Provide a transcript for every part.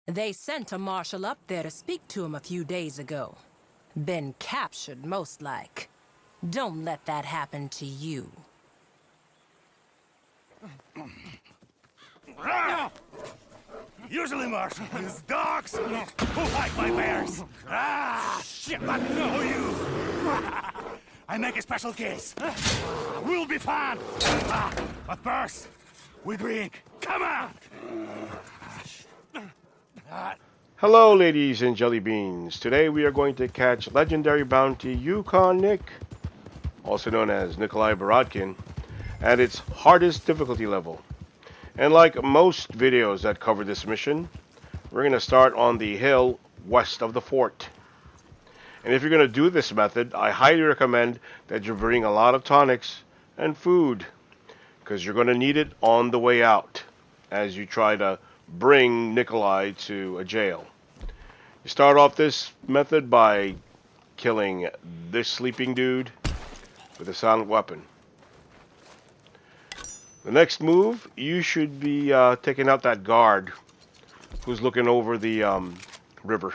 They sent a marshal up there to speak to him a few days ago. Been captured, most like. Don't let that happen to you. Usually, Marshal, it's dogs who fight my bears. Shit, but for you. I make a special case. We'll be fun. But first, we drink. Come on. Hello, ladies and jelly beans. Today we are going to catch legendary bounty Yukon Nik, also known as Nikolai Borodkin, at its hardest difficulty level. And like most videos that cover this mission, we're going to start on the hill west of the fort. And if you're going to do this method, I highly recommend that you bring a lot of tonics and food, because you're going to need it on the way out as you try to bring Nikolai to a jail. You start off this method by killing this sleeping dude with a silent weapon. The next move, you should be taking out that guard who's looking over the river.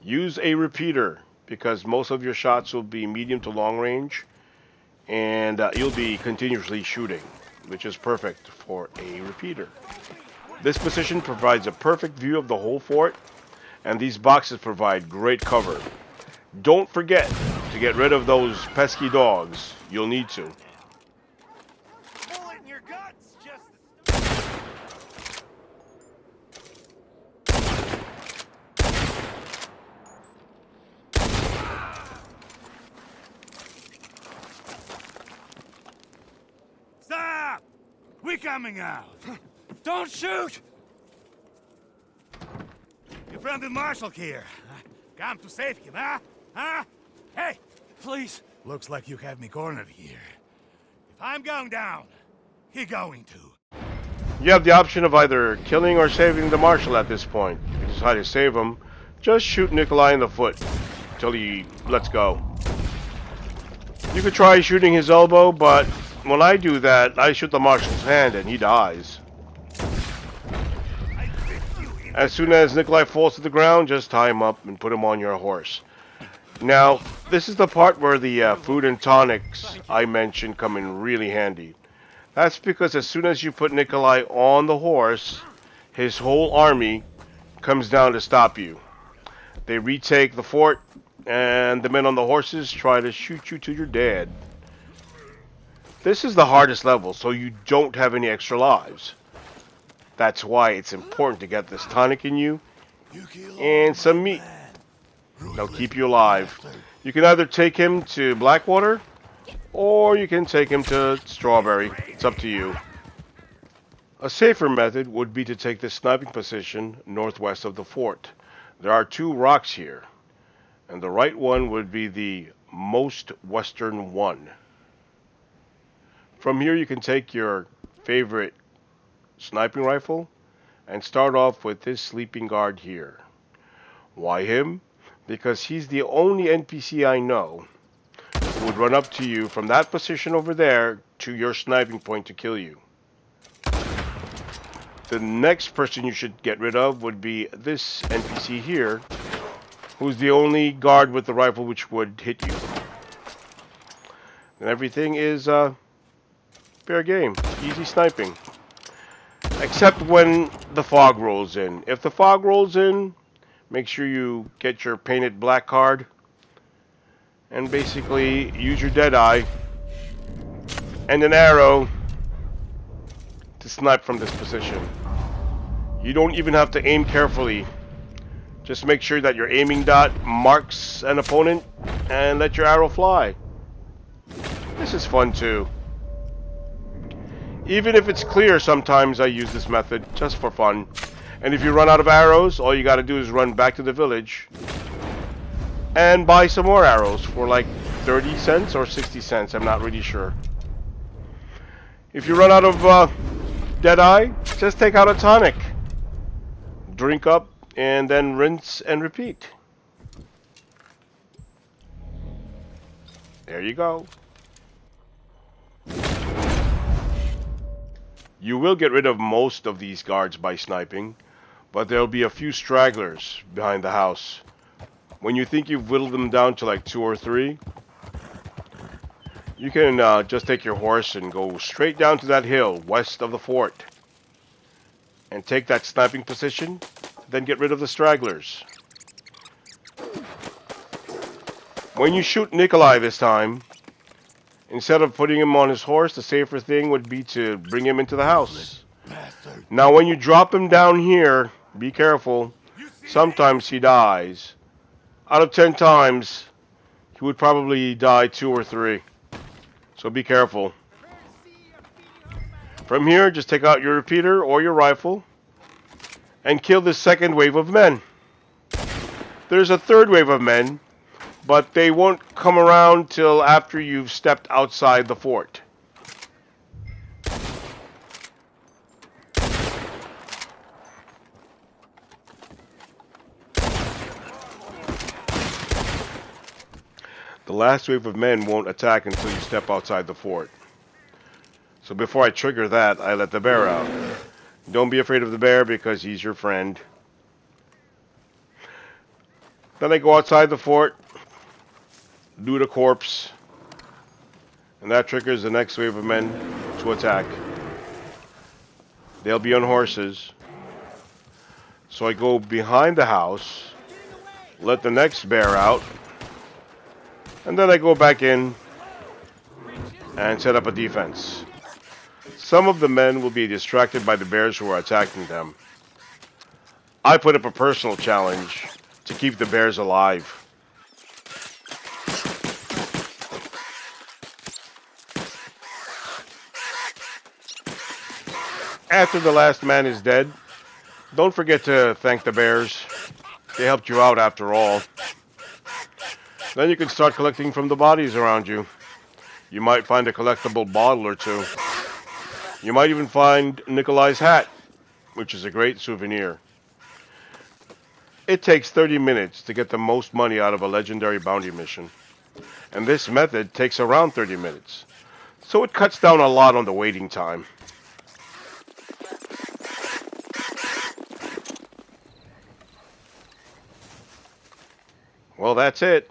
Use a repeater because most of your shots will be medium to long range, and you'll be continuously shooting, which is perfect for a repeater. This position provides a perfect view of the whole fort, and these boxes provide great cover. Don't forget to get rid of those pesky dogs. You'll need to. Bullet in your guts, just... Stop! We're coming out. Don't shoot! Your friend the Marshal here. Come to save him, huh? Huh? Hey, please. Looks like you have me cornered here. If I'm going down, he going to. You have the option of either killing or saving the Marshal at this point. If you decide to save him, just shoot Nikolai in the foot until he lets go. You could try shooting his elbow, but when I do that, I shoot the Marshal's hand and he dies. As soon as Nikolai falls to the ground, just tie him up and put him on your horse. Now, this is the part where the food and tonics I mentioned come in really handy. That's because as soon as you put Nikolai on the horse, his whole army comes down to stop you. They retake the fort, and the men on the horses try to shoot you till you're dead. This is the hardest level, so you don't have any extra lives. That's why it's important to get this tonic in you and some meat. They'll keep you alive. You can either take him to Blackwater or you can take him to Strawberry. It's up to you. A safer method would be to take this sniping position northwest of the fort. There are two rocks here, and the right one would be the most western one. From here you can take your favorite sniping rifle and start off with this sleeping guard here. Why him? Because he's the only NPC I know who would run up to you from that position over there to your sniping point to kill you. The next person you should get rid of would be this NPC here, who's the only guard with the rifle which would hit you. And everything is fair game, easy sniping. Except when the fog rolls in. If the fog rolls in, make sure you get your painted black card and basically use your dead eye and an arrow to snipe from this position. You don't even have to aim carefully. Just make sure that your aiming dot marks an opponent and let your arrow fly. This is fun too. Even if it's clear, sometimes I use this method just for fun. And if you run out of arrows, all you gotta do is run back to the village and buy some more arrows for like 30 cents or 60 cents, I'm not really sure. If you run out of Deadeye, just take out a tonic. Drink up and then rinse and repeat. There you go. You will get rid of most of these guards by sniping, but there'll be a few stragglers behind the house. When you think you've whittled them down to like 2 or 3, you can just take your horse and go straight down to that hill west of the fort and take that sniping position, then get rid of the stragglers. When you shoot Nikolai this time, instead of putting him on his horse, the safer thing would be to bring him into the house. Now when you drop him down here, be careful. Sometimes he dies. Out of 10 times, he would probably die 2 or 3. So be careful. From here, just take out your repeater or your rifle and kill the second wave of men. There's a third wave of men, but they won't come around till after you've stepped outside the fort. The last wave of men won't attack until you step outside the fort. So before I trigger that, I let the bear out. Don't be afraid of the bear because he's your friend. Then I go outside the fort, loot a corpse, and that triggers the next wave of men to attack. They'll be on horses. So I go behind the house, let the next bear out, and then I go back in and set up a defense. Some of the men will be distracted by the bears who are attacking them. I put up a personal challenge to keep the bears alive. After the last man is dead, don't forget to thank the bears. They helped you out after all. Then you can start collecting from the bodies around you. You might find a collectible bottle or 2. You might even find Nikolai's hat, which is a great souvenir. It takes 30 minutes to get the most money out of a legendary bounty mission. And this method takes around 30 minutes. So it cuts down a lot on the waiting time. Well, that's it.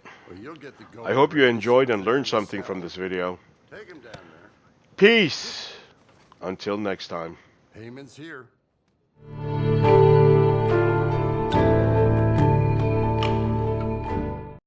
I hope you enjoyed and learned something from this video. Take him down there. Peace. Until next time. Payment's here.